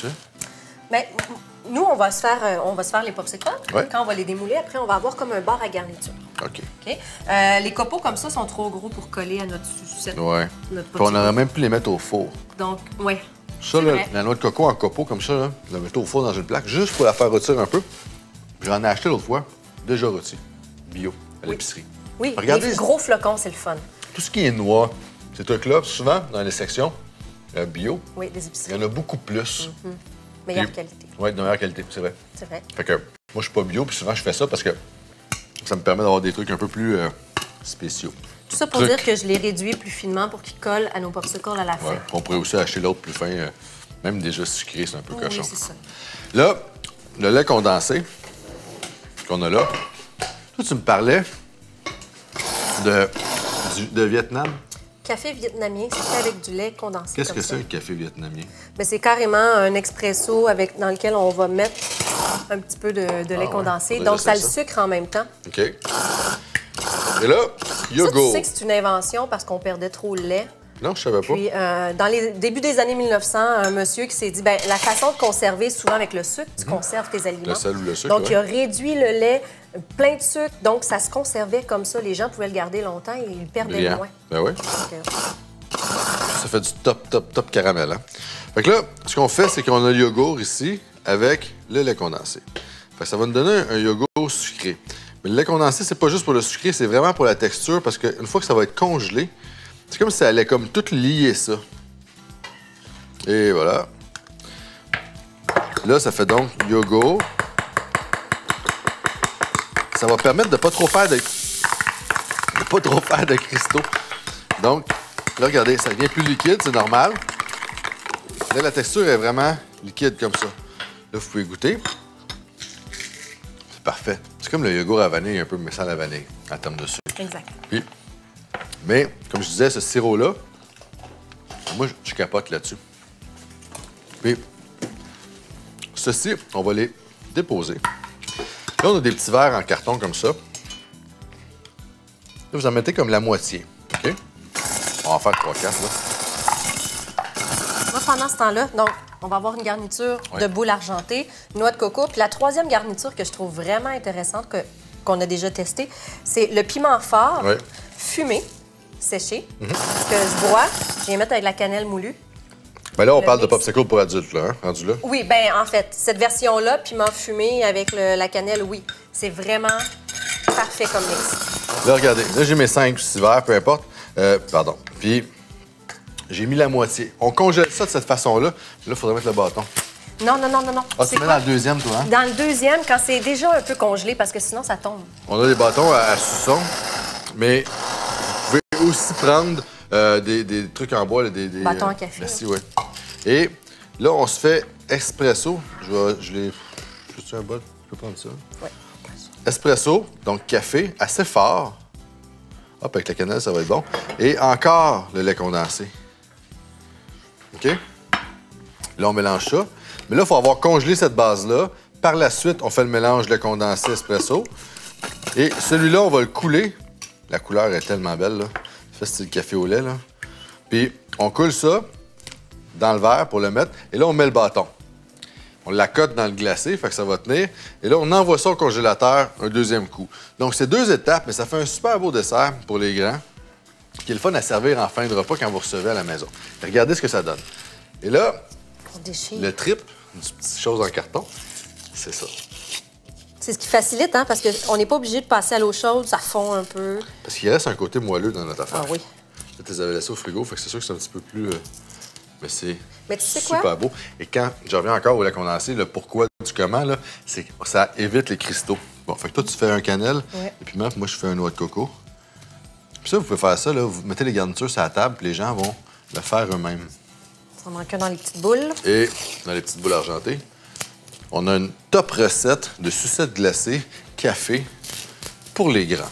tu sais? Bien, nous, on va se faire les popsicles. Ouais. Quand on va les démouler, après, on va avoir comme un bar à garniture. OK. OK? Les copeaux comme ça sont trop gros pour coller à notre sucette. Ouais. Notre Puis on popsicle. aurait même pu les mettre au four. Donc, oui. Ça, là, la noix de coco en copeaux comme ça, là, la mettre au four dans une plaque, juste pour la faire rôtir un peu. J'en ai acheté l'autre fois, déjà rôti, bio, à l'épicerie. Oui, Regardez, les gros flocons, c'est le fun. tout ce qui est noix, ces trucs-là, souvent, dans les sections bio, Oui, des il y épiceries. en a beaucoup plus. Meilleure Puis- qualité. Oui, de meilleure qualité, c'est vrai. C'est vrai. Fait que moi, je suis pas bio, puis souvent, je fais ça parce que ça me permet d'avoir des trucs un peu plus spéciaux. Tout ça pour dire que je les réduis plus finement pour qu'ils collent à nos popsicles à la fin. Ouais. On pourrait aussi acheter l'autre plus fin, même déjà sucré, c'est un peu cochon. Oui, c'est ça. Là, le lait condensé qu'on a là, toi, tu me parlais de Vietnam. Café vietnamien, c'est fait avec du lait condensé. Qu'est-ce comme que ça. c'est, le café vietnamien? Bien, c'est carrément un expresso dans lequel on va mettre un petit peu de lait condensé. faudrait Donc, ça le essayer ça. sucre en même temps. OK. Et là, Ça, yogourt. tu sais que c'est une invention parce qu'on perdait trop le lait. Non, je savais pas. Puis, dans les débuts des années 1900, un monsieur qui s'est dit, bien, la façon de conserver, souvent avec le sucre, tu conserves tes aliments. Le sel ou le sucre, Donc, ouais. il a réduit le lait, plein de sucre. Donc, ça se conservait comme ça. Les gens pouvaient le garder longtemps et ils le perdaient Brillant. moins. Ben oui. Donc, Ça fait du top caramel, hein? Fait que là, ce qu'on fait, c'est qu'on a le yogourt ici avec le lait condensé. Fait que ça va nous donner un yogourt sucré. Mais le lait condensé, c'est pas juste pour le sucré, c'est vraiment pour la texture parce qu'une fois que ça va être congelé, c'est comme si ça allait comme tout lier ça. Et voilà. Là, ça fait donc yogourt. Ça va permettre de pas trop faire de cristaux. Donc, là, regardez, ça devient plus liquide, c'est normal. Là, la texture est vraiment liquide comme ça. Là, vous pouvez goûter. C'est parfait. C'est comme le yogourt à vanille, un peu, mais sans la vanille, en termes de sucre. exact. Puis, mais, comme je disais, ce sirop-là, moi, je capote là-dessus. Puis, ceci, on va les déposer. Là, on a des petits verres en carton comme ça. Là, vous en mettez comme la moitié, OK? On va en faire 3-4, là. Moi, pendant ce temps-là, donc, on va avoir une garniture Ouais. de boule argentée, noix de coco. Puis la troisième garniture que je trouve vraiment intéressante, qu'on a déjà testée, c'est le piment fort, Ouais. fumé, séché, que je bois. Je viens mettre avec la cannelle moulue. Ben là, on Le parle de mix. popsicle pour adultes, là, hein, rendu là. Oui, bien, en fait, cette version-là, piment fumé avec la cannelle, oui. C'est vraiment parfait comme mix. Là, regardez, là, j'ai mes 5 ou 6 verres, peu importe. Pardon. Puis, j'ai mis la moitié. On congèle ça de cette façon-là. Là, il faudrait mettre le bâton. Non. Ah, C'est tu mets quoi? dans le deuxième, toi, hein? Dans le deuxième, quand c'est déjà un peu congelé, parce que sinon, ça tombe. On a des bâtons à suçon, mais vous pouvez aussi prendre des trucs en bois, là, des Bâtons à café, Merci, oui. Et là, on se fait espresso. Je veux-tu un bol? Je peux prendre ça. Oui. Espresso, donc café, assez fort. Hop, avec la cannelle, ça va être bon. Et encore le lait condensé. OK? Là, on mélange ça. Mais là, il faut avoir congelé cette base-là. Par la suite, on fait le mélange lait condensé espresso. Et celui-là, on va le couler. La couleur est tellement belle, là. Ça, c'est le café au lait, là. Puis, on coule ça dans le verre pour le mettre. Et là, on met le bâton. On l'accote dans le glacé, fait que ça va tenir. Et là, on envoie ça au congélateur un deuxième coup. Donc, c'est 2 étapes, mais ça fait un super beau dessert pour les grands, qui est le fun à servir en fin de repas quand vous recevez à la maison. Regardez ce que ça donne. Et là, On déchire. le trip, une petite chose en carton, c'est ça. C'est ce qui facilite, hein, parce qu'on n'est pas obligé de passer à l'eau chaude, ça fond un peu. Parce qu'il reste un côté moelleux dans notre affaire. Ah oui. Là, tu les avais laissés au frigo, fait que c'est sûr que c'est un petit peu plus... mais c'est Mais tu sais quoi? super beau. Et quand je reviens encore au lait condensé, le pourquoi du comment, là, c'est que ça évite les cristaux. Bon, fait que toi, tu fais un cannelle, Ouais. et puis moi, je fais un noix de coco. Puis ça, vous pouvez faire ça, là, vous mettez les garnitures sur la table, puis les gens vont le faire eux-mêmes. Ça manque dans les petites boules. Et dans les petites boules argentées, on a une top recette de sucette glacée café pour les grands.